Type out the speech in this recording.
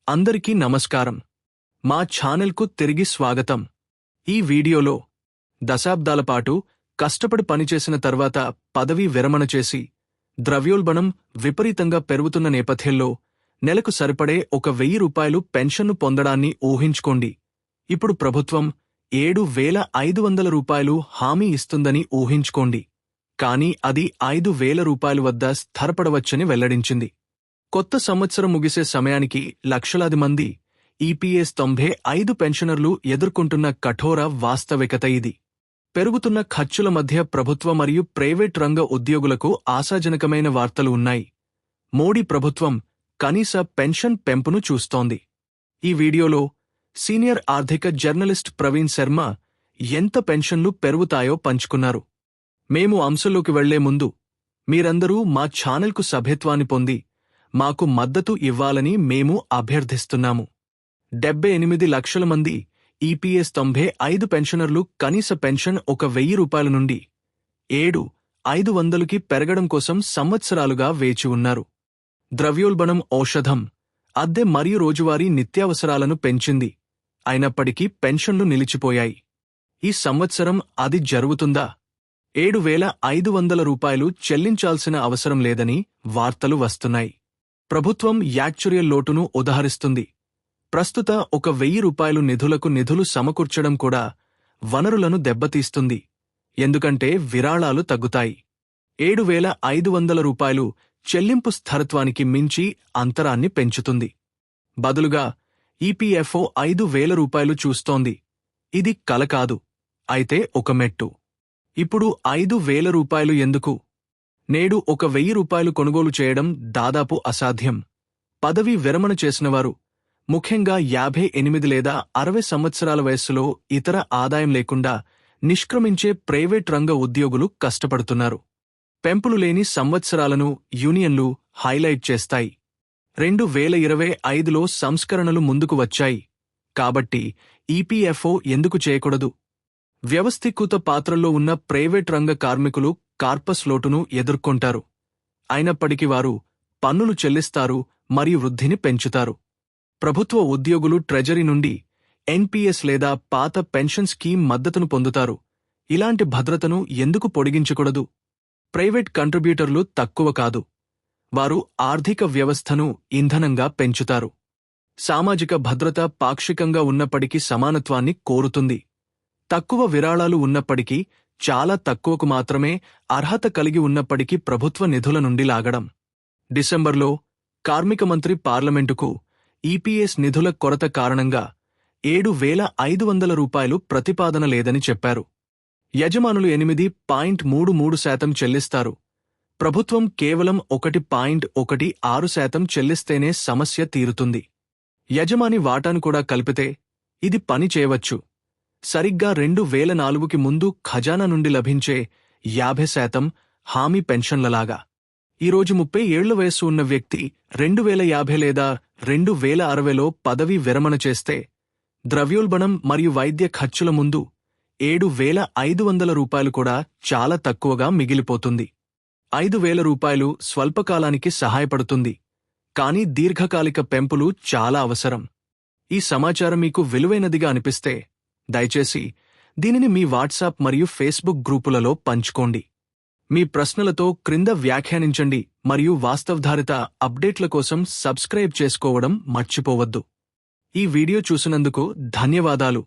అందరికీ నమస్కారం. మా ఛానల్కు తిరిగి స్వాగతం. ఈ వీడియోలో దశాబ్దాల పాటు కష్టపడి పనిచేసిన తర్వాత పదవీ విరమణ చేసి ద్రవ్యోల్బణం విపరీతంగా పెరుగుతున్న నేపథ్యంలో నెలకు సరిపడే 1,000 రూపాయలు పెన్షన్ను పొందడాన్ని ఊహించుకోండి. ఇప్పుడు ప్రభుత్వం 7,500 రూపాయలు హామీ ఇస్తుందని ఊహించుకోండి. కానీ అది 5,000 రూపాయల వద్ద స్థిరపడవచ్చని వెల్లడించింది. కొత్త సంవత్సరం ముగిసే సమయానికి లక్షలాది మంది ఈపీఎస్ 95 పెన్షనర్లు ఎదుర్కొంటున్న కఠోర వాస్తవికత ఇది. పెరుగుతున్న ఖర్చుల మధ్య ప్రభుత్వ మరియు ప్రైవేట్ రంగ ఉద్యోగులకు ఆశాజనకమైన వార్తలు ఉన్నాయి. మోడీ ప్రభుత్వం కనీస పెన్షన్ పెంపును చూస్తోంది. ఈ వీడియోలో సీనియర్ ఆర్థిక జర్నలిస్ట్ ప్రవీణ్ శర్మ ఎంత పెన్షన్లు పెరుగుతాయో పంచుకున్నారు. మేము అంశంలోకి వెళ్లే ముందు మీరందరూ మా ఛానల్కు సభ్యత్వాన్ని పొంది మాకు మద్దతు ఇవ్వాలని మేము అభ్యర్థిస్తున్నాము. 78 లక్షల మంది ఈపీఎస్ 95 పెన్షనర్లు కనీస పెన్షన్ 1,000 రూపాయల నుండి 7,500కి పెరగడం కోసం సంవత్సరాలుగా వేచి ఉన్నారు. ద్రవ్యోల్బణం ఔషధం, అద్దె మరియు రోజువారీ నిత్యావసరాలను పెంచింది. అయినప్పటికీ పెన్షన్లు నిలిచిపోయాయి. ఈ సంవత్సరం అది జరుగుతుందా? 7,500 రూపాయలు చెల్లించాల్సిన అవసరం లేదని వార్తలు వస్తున్నాయి. ప్రభుత్వం యాక్చురియల్ లోటును ఉదహరిస్తుంది. ప్రస్తుత 1,000 రూపాయలు నిధులు సమకూర్చడం కూడా వనరులను దెబ్బతీస్తుంది. ఎందుకంటే విరాళాలు తగ్గుతాయి. 7,500 రూపాయలు చెల్లింపు స్థిరత్వానికి మించి అంతరాన్ని పెంచుతుంది. బదులుగా ఈపీఎఫ్ఓ 5,000 రూపాయలు చూస్తోంది. ఇది కల కాదు, అయితే ఒక మెట్టు. ఇప్పుడు 5,000 రూపాయలు ఎందుకు? నేడు 1,000 రూపాయలు కొనుగోలు చేయడం దాదాపు అసాధ్యం. పదవీ విరమణ చేసినవారు, ముఖ్యంగా 58 లేదా 60 సంవత్సరాల వయస్సులో ఇతర ఆదాయం లేకుండా నిష్క్రమించే ప్రైవేట్ రంగ ఉద్యోగులు కష్టపడుతున్నారు. పెంపులు లేని సంవత్సరాలను యూనియన్లు హైలైట్ చేస్తాయి. 2025లో సంస్కరణలు ముందుకు వచ్చాయి. కాబట్టి ఈపీఎఫ్ఓ ఎందుకు చేయకూడదు? వ్యవస్థీకృత పాత్రల్లో ఉన్న ప్రైవేట్ రంగ కార్మికులు కార్పస్ లోటును ఎదుర్కొంటారు. అయినప్పటికీ వారు పన్నులు చెల్లిస్తారు మరియు వృద్ధిని పెంచుతారు. ప్రభుత్వ ఉద్యోగులు ట్రెజరీ నుండి ఎన్పీఎస్ లేదా పాత పెన్షన్ స్కీమ్ మద్దతును పొందుతారు. ఇలాంటి భద్రతను ఎందుకు పొడిగించకూడదు? ప్రైవేట్ కంట్రిబ్యూటర్లు తక్కువ కాదు. వారు ఆర్థిక వ్యవస్థను ఇంధనంగా పెంచుతారు. సామాజిక భద్రత పాక్షికంగా ఉన్నప్పటికీ సమానత్వాన్ని కోరుతుంది. తక్కువ విరాళాలు ఉన్నప్పటికీ, చాలా తక్కువకు మాత్రమే అర్హత కలిగి ఉన్నప్పటికీ ప్రభుత్వ నిధుల నుండి లాగడం. డిసెంబర్లో కార్మిక మంత్రి పార్లమెంటుకు ఈపీఎస్ నిధుల కొరత కారణంగా 7,500 రూపాయలు ప్రతిపాదన లేదని చెప్పారు. యజమానులు 8.33% చెల్లిస్తారు. ప్రభుత్వం కేవలం 1.16% చెల్లిస్తేనే సమస్య తీరుతుంది. యజమాని వాటాను కూడా కలిపితే ఇది పని చేయవచ్చు. సరిగ్గా 2004కి ముందు ఖజానా నుండి లభించే 50% హామీ పెన్షన్లలాగా. ఈరోజు 30 ఏళ్ల వయస్సు ఉన్న వ్యక్తి 2050 లేదా 2060లో పదవీ విరమణ చేస్తే ద్రవ్యోల్బణం మరియు వైద్య ఖర్చుల ముందు 7,500 రూపాయలు కూడా చాలా తక్కువగా మిగిలిపోతుంది. 5,000 రూపాయలు స్వల్పకాలానికి సహాయపడుతుంది, కానీ దీర్ఘకాలిక పెంపులు చాలా అవసరం. ఈ సమాచారం మీకు విలువైనదిగా అనిపిస్తే దయచేసి దీనిని మీ వాట్సాప్ మరియు ఫేస్బుక్ గ్రూపులలో పంచుకోండి. మీ ప్రశ్నలతో క్రింద వ్యాఖ్యానించండి మరియు వాస్తవాధారిత అప్డేట్ల కోసం సబ్స్క్రైబ్ చేసుకోవడం మర్చిపోవద్దు. ఈ వీడియో చూసినందుకు ధన్యవాదాలు.